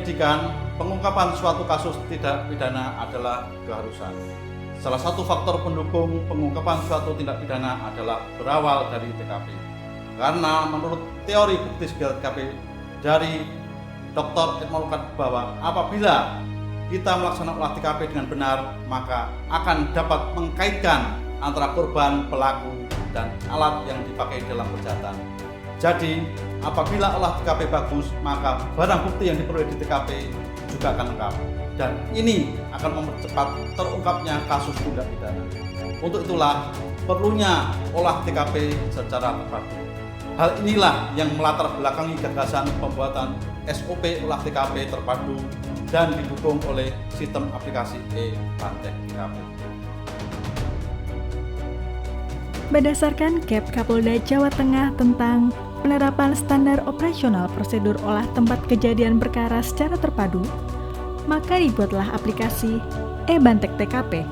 penyidikan, pengungkapan suatu kasus tindak pidana adalah keharusan. Salah satu faktor pendukung pengungkapan suatu tindak pidana adalah berawal dari TKP. Karena menurut teori bukti segala TKP dari Dr. Etmolukat bahwa apabila kita melaksanakan olah TKP dengan benar, maka akan dapat mengkaitkan antara korban, pelaku, dan alat yang dipakai dalam kejahatan. Jadi, apabila olah TKP bagus, maka barang bukti yang diperoleh di TKP juga akan lengkap. Dan ini akan mempercepat terungkapnya kasus tindak pidana. Untuk itulah perlunya olah TKP secara terpadu. Hal inilah yang melatar belakangi gagasan pembuatan SOP olah TKP terpadu dan didukung oleh sistem aplikasi e-Bantek TKP. Berdasarkan KEP Kapolda Jawa Tengah tentang penerapan standar operasional prosedur olah tempat kejadian perkara secara terpadu, maka dibuatlah aplikasi e-Bantek TKP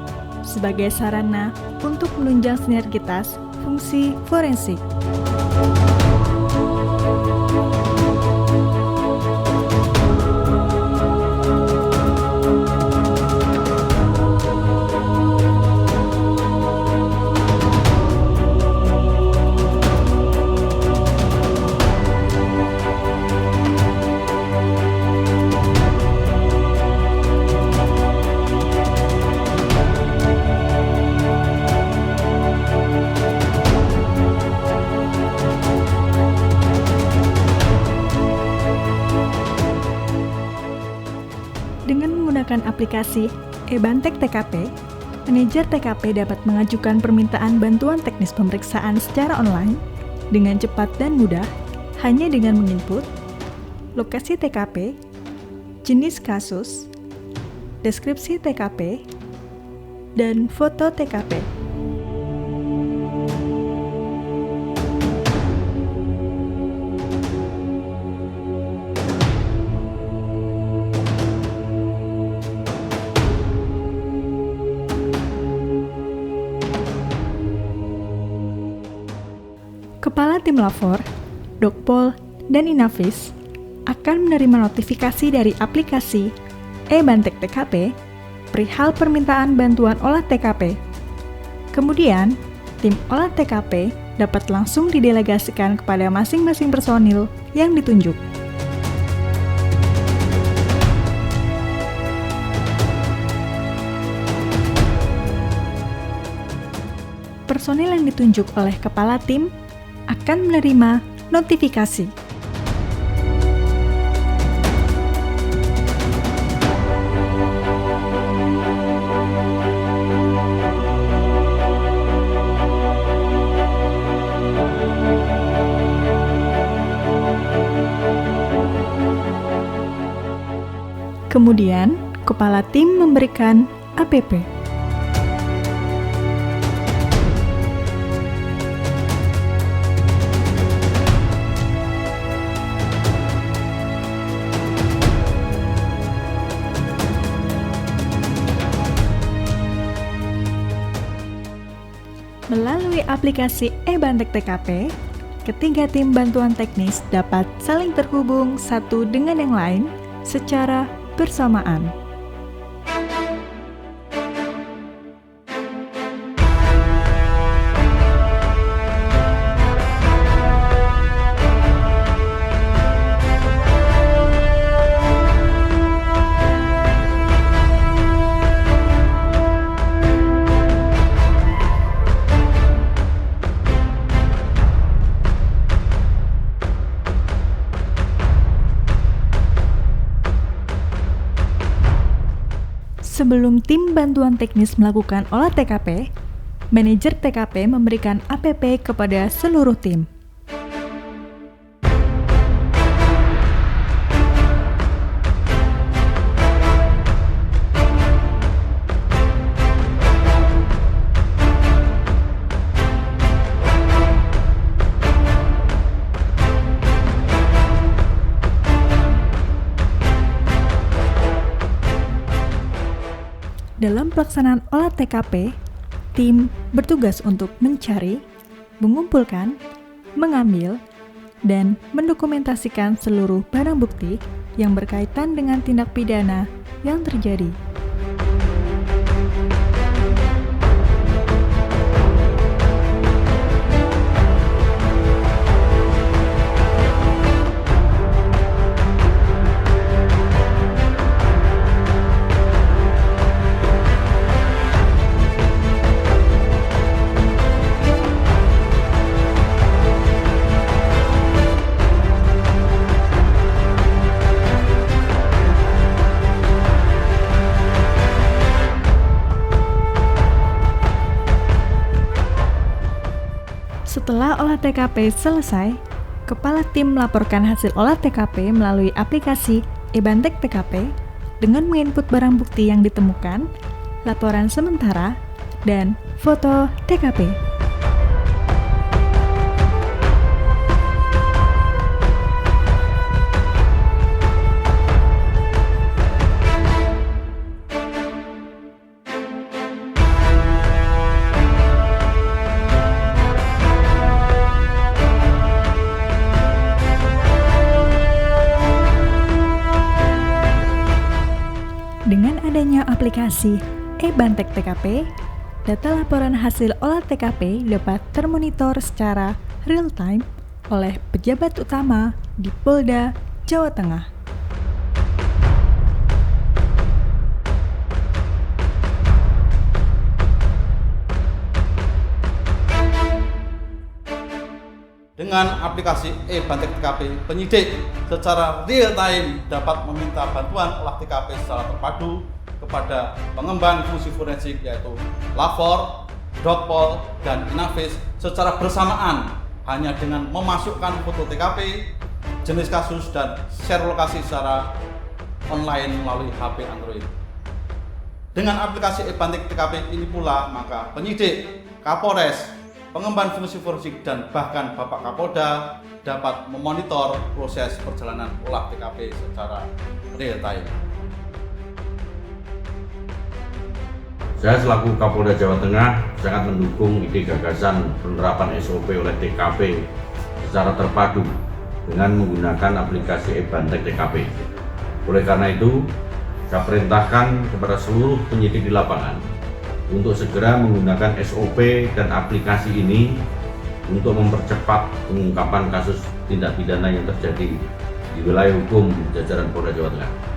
sebagai sarana untuk menunjang sinergitas fungsi forensik. Dengan menggunakan aplikasi e-Bantek TKP, manajer TKP dapat mengajukan permintaan bantuan teknis pemeriksaan secara online dengan cepat dan mudah hanya dengan menginput lokasi TKP, jenis kasus, deskripsi TKP, dan foto TKP. Kepala Tim Lapor, Dokpol, dan Inavis akan menerima notifikasi dari aplikasi e-Bantek TKP perihal permintaan bantuan olah TKP. Kemudian, tim olah TKP dapat langsung didelegasikan kepada masing-masing personil yang ditunjuk. Personil yang ditunjuk oleh kepala tim akan menerima notifikasi. Kemudian, kepala tim memberikan APP. Melalui aplikasi e-Bantek TKP, ketiga tim bantuan teknis dapat saling terhubung satu dengan yang lain secara bersamaan. Sebelum tim bantuan teknis melakukan olah TKP, manajer TKP memberikan APP kepada seluruh tim. Dalam pelaksanaan olah TKP, tim bertugas untuk mencari, mengumpulkan, mengambil, dan mendokumentasikan seluruh barang bukti yang berkaitan dengan tindak pidana yang terjadi. Setelah olah TKP selesai, Kepala Tim melaporkan hasil olah TKP melalui aplikasi eBantek TKP dengan menginput barang bukti yang ditemukan, laporan sementara, dan foto TKP. Dengan adanya aplikasi eBantek TKP, data laporan hasil olah TKP dapat termonitor secara real-time oleh pejabat utama di Polda Jawa Tengah. Dengan aplikasi eBantek TKP, penyidik secara real-time dapat meminta bantuan olah TKP secara terpadu kepada pengembang fungsi forensik yaitu Lapor, Dokpol, dan Inavis secara bersamaan hanya dengan memasukkan foto TKP, jenis kasus, dan share lokasi secara online melalui HP Android. Dengan aplikasi eBantek TKP ini pula, maka penyidik, Kapolres, pengemban fungsi forensik, dan bahkan Bapak Kapolda dapat memonitor proses perjalanan olah TKP secara real time. Saya selaku Kapolda Jawa Tengah sangat mendukung ide gagasan penerapan SOP oleh TKP secara terpadu dengan menggunakan aplikasi eBantek TKP. Oleh karena itu, saya perintahkan kepada seluruh penyidik di lapangan untuk segera menggunakan SOP dan aplikasi ini untuk mempercepat pengungkapan kasus tindak pidana yang terjadi di wilayah hukum jajaran Polda Jawa Tengah.